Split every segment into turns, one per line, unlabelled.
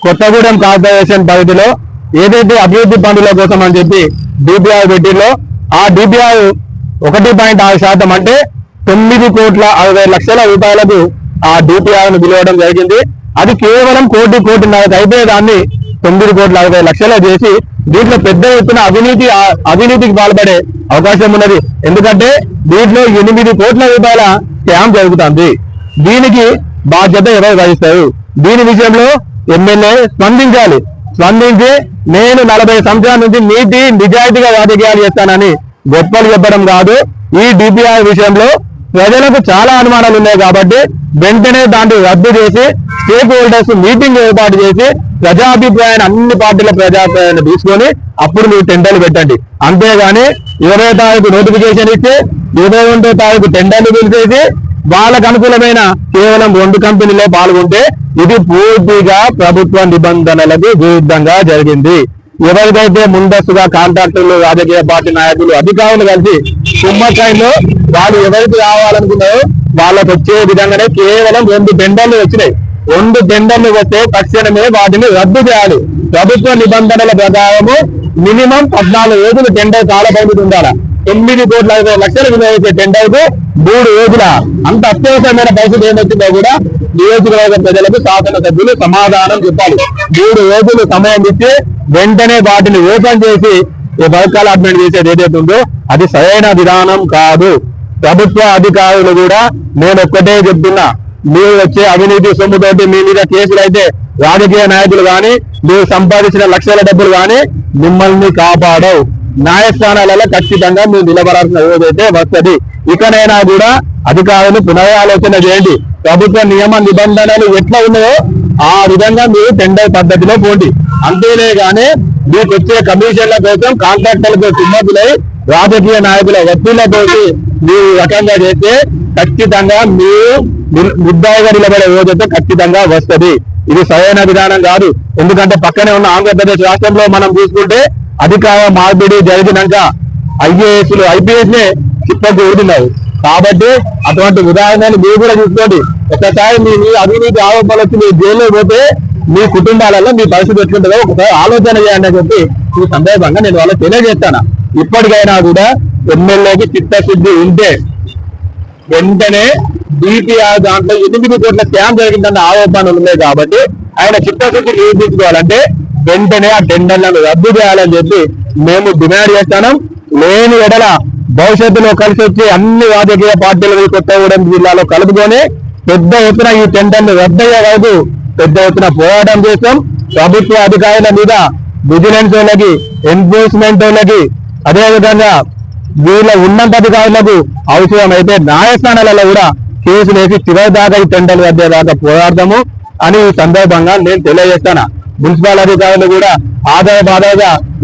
Kothagudem corporation పరిధిలో ఏదైతే అభివృద్ధి పనుల కోసం అని చెప్పి డిపిఆర్ పెట్టిలో ఆ డిపిఆర్ 1.6% అంటే 9,60,00,000 రూపాయలకు ఆ డిపిఆర్ ను పిలవడం జరిగింది. అది కేవలం కోటిన్నరకు అయితే దాన్ని 9,60,00,000 చేసి దీంట్లో పెద్ద ఎత్తున అవినీతికి పాల్పడే అవకాశం ఉన్నది. ఎందుకంటే దీంట్లో 8 కోట్ల రూపాయల స్కామ్ జరుగుతుంది. దీనికి బాధ్యత ఎవరు వహిస్తారు? దీని విషయంలో ఎమ్మెల్యే స్పందించి నేను 40 సంవత్సరాల నుంచి నీతి నిజాయితీగా రాజకీయాలు చేస్తానని గొప్పలు చెప్పడం కాదు. ఈ డిపిఆర్ విషయంలో ప్రజలకు చాలా అనుమానాలు ఉన్నాయి కాబట్టి వెంటనే దాన్ని రద్దు చేసి స్టేక్ హోల్డర్స్ మీటింగ్ ఏర్పాటు చేసి ప్రజాభిప్రాయాన్ని అన్ని పార్టీల ప్రజాభిప్రాయాన్ని తీసుకొని అప్పుడు మీరు టెండర్లు పెట్టండి. అంతేగాని 20వ తారీఖు నోటిఫికేషన్ ఇచ్చి 21వ తారీఖు టెండర్లు పిలిచేసి వాళ్ళకు అనుకూలమైన కేవలం 2 కంపెనీలే పాల్గొంటే ఇది పూర్తిగా ప్రభుత్వ నిబంధనలకు విరుద్ధంగా జరిగింది. ఎవరికైతే ముందస్తుగా కాంట్రాక్టర్లు, రాజకీయ పార్టీ నాయకులు, అధికారులు కలిసి కుమ్మకాయలో వాళ్ళు ఎవరికి రావాలనుకున్నారో వాళ్ళకు వచ్చే విధంగానే కేవలం 2 టెండర్లు వచ్చినాయి. 2 టెండర్లు వస్తే తక్షణమే వాటిని రద్దు చేయాలి. ప్రభుత్వ నిబంధనల ప్రకారము మినిమం 14 రోజులు టెండర్ కాల పరిమితి ఉండాలి. 9,60,00,000 వినియోగించే టెండర్ కు 3 రోజుల అంత అత్యవసరమైన పరిస్థితి ఏమొచ్చిందో కూడా నియోజకవర్గ ప్రజలకు శాసనసభ్యులు సమాధానం చెప్పాలి. 3 రోజులు సమయం ఇచ్చి వెంటనే వాటిని ఓపెన్ చేసి వర్క్ అలాట్మెంట్ చేసేది ఏదైతే ఉందో అది సరైన విధానం కాదు. ప్రభుత్వ అధికారులు కూడా నేను ఒక్కటే చెప్తున్నా, మీరు వచ్చే అవినీతి సొమ్ముతోటి మీ మీద కేసులు అయితే రాజకీయ నాయకులు కానీ మీరు సంపాదించిన లక్షల డబ్బులు కానీ మిమ్మల్ని కాపాడవు. న్యాయస్థానాలలో ఖచ్చితంగా మీరు నిలబడాల్సిన రోజైతే వస్తుంది. ఇకనైనా కూడా అధికారులు పునరాలోచన చేయండి. ప్రభుత్వ నియమ నిబంధనలు ఎట్లా ఉన్నాయో ఆ విధంగా మీరు టెండర్ పద్ధతిలో పోండి. అంతేనే కానీ మీకు వచ్చే కమిషన్ల కోసం కాంట్రాక్టర్లతో సిమ్మతులై రాజకీయ నాయకుల ఒత్తిళ్లతోటి మీరు రకంగా చేస్తే ఖచ్చితంగా మీరు ముద్దాయిగా నిలబడే రోజైతే ఖచ్చితంగా వస్తుంది. ఇది సరైన విధానం కాదు. ఎందుకంటే పక్కనే ఉన్న ఆంధ్రప్రదేశ్ రాష్ట్రంలో మనం చూసుకుంటే అధికార మార్పిడి జరిగినాక ఐపీఎస్ నే చిప్పకు ఊడినారు. కాబట్టి అటువంటి ఉదాహరణలు మీరు కూడా చూసుకోండి. ఒకసారి మీ అవినీతి ఆరోపణలు వచ్చి మీరు జైల్లో పోతే మీ కుటుంబాలలో మీ పరిస్థితి ఎట్లుంటుందో ఒకసారి ఆలోచన చేయండి అని చెప్పి ఈ సందర్భంగా నేను వాళ్ళకి తెలియజేస్తాను. ఇప్పటికైనా కూడా ఎమ్మెల్యేకి చిత్తశుద్ధి ఉంటే వెంటనే డిపిఆర్ దాంట్లో 8 కోట్ల స్కామ్ జరిగిందన్న ఆరోపణలు ఉన్నాయి కాబట్టి ఆయన చిత్తశుద్ధి నిరూపించుకోవాలంటే వెంటనే ఆ టెండర్లను రద్దు చేయాలని చెప్పి మేము డిమాండ్ చేస్తాను. లేని ఎడల భవిష్యత్తులో కలిసి వచ్చి అన్ని రాజకీయ పార్టీలను కొత్తగూడెం జిల్లాలో కలుపుకొని పెద్ద ఎత్తున ఈ టెండర్ను రద్దయ్యే వరకు పెద్ద ఎత్తున పోరాటం చేస్తాం. ప్రభుత్వ అధికారుల మీద విజిలెన్స్ వాళ్ళకి, ఎన్ఫోర్స్మెంట్ వాళ్ళకి, అదేవిధంగా వీళ్ళ ఉన్నత అధికారులకు అవసరమైతే న్యాయస్థానాలలో కూడా కేసులు వేసి చివరి దాకా ఈ టెండర్లు రద్దేదాకా పోరాడతాము అని ఈ సందర్భంగా నేను తెలియజేస్తాను. మున్సిపల్ అధికారులు కూడా ఆదాయ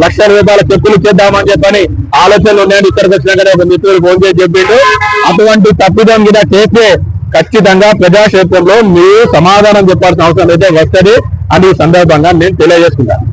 లక్షల రూపాయల చెక్కులు ఇచ్చేద్దామని చెప్పని ఆలోచనలు ఉన్నాయని ఇక్కడికి వచ్చినాకనే ఒక మిత్రులు ఫోన్ చేసి చెప్పిండు. అటువంటి తప్పిదం కూడా చేస్తే ఖచ్చితంగా ప్రజాక్షేత్రంలో మీరు సమాధానం చెప్పాల్సిన అవసరం అయితే వస్తుంది అని ఈ సందర్భంగా నేను తెలియజేసుకుంటాను.